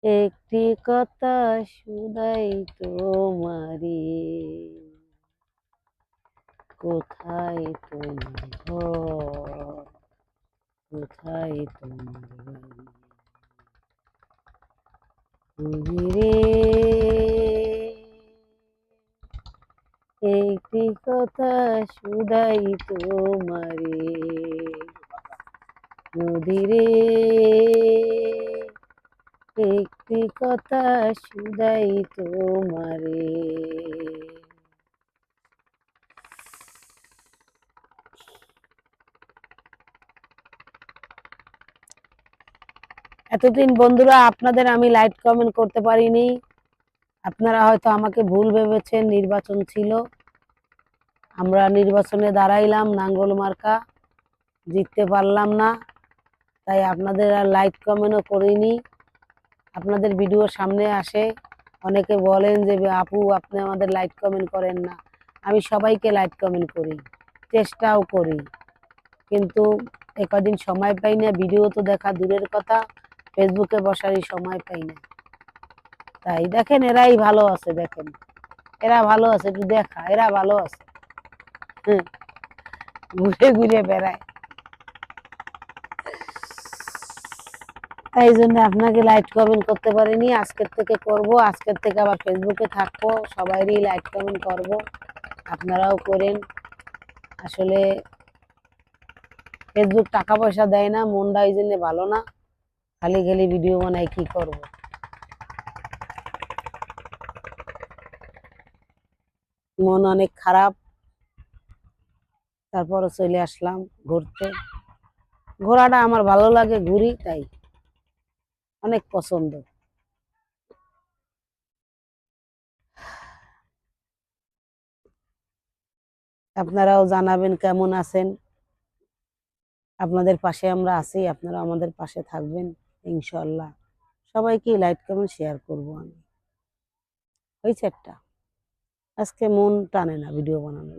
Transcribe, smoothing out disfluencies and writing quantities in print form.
একটি কথা শুধাই তোমারে, কোথায় তোমার ঘর, কোথায় তোমার বাড়ি? তুমি রে, একটি কথা শুধাই তোমারে, নদীরে একটি কথা শুধাই তোমারে। এতদিন বন্ধুরা আপনাদের আমি লাইক কমেন্ট করতে পারিনি। আপনারা হয়তো আমাকে ভুল ভেবেছেন। নির্বাচন ছিল, আমরা নির্বাচনে দাঁড়াইলাম, নাঙ্গল মার্কা, জিততে পারলাম না, তাই আপনাদের আর লাইক কমেন্টও করিনি। আপনাদের ভিডিও সামনে আসে, অনেকে বলেন যে আপু আপনি আমাদের লাইক কমেন্ট করেন না। আমি সবাইকে লাইক কমেন্ট করি, চেষ্টাও করি, কিন্তু একদিন সময় পাই না। ভিডিও তো দেখা দূরের কথা, ফেসবুকে বসারই সময় পাই না। তাই দেখেন এরাই ভালো আছে, দেখেন এরা ভালো আছে, একটু দেখা এরা ভালো আছে, ঘুরে ঘুরে বেড়ায়। তাই জন্য আপনাকে লাইক কমেন্ট করতে পারিনি, আজকের থেকে করব। আজকের থেকে আবার ফেসবুকে থাকবো, সবাইরই লাইক কমেন্ট করব, আপনারাও করেন। আসলে ফেসবুক টাকা পয়সা দেয় না, মনটা এই জন্য ভালো না, খালি খালি ভিডিও বানাই, কি করব। মন অনেক খারাপ, তারপরে চলে আসলাম ঘুরতে। ঘোরাটা আমার ভালো লাগে, ঘুরি, তাই অনেক পছন্দ। আপনারাও জানাবেন কেমন আছেন। আপনাদের পাশে আমরা আছি, আপনারা আমাদের পাশে থাকবেন ইনশাল্লাহ। সবাইকে লাইক কমেন্ট শেয়ার করব আমি। হয়েছে একটা, আজকে মন টানে না ভিডিও বানানোর।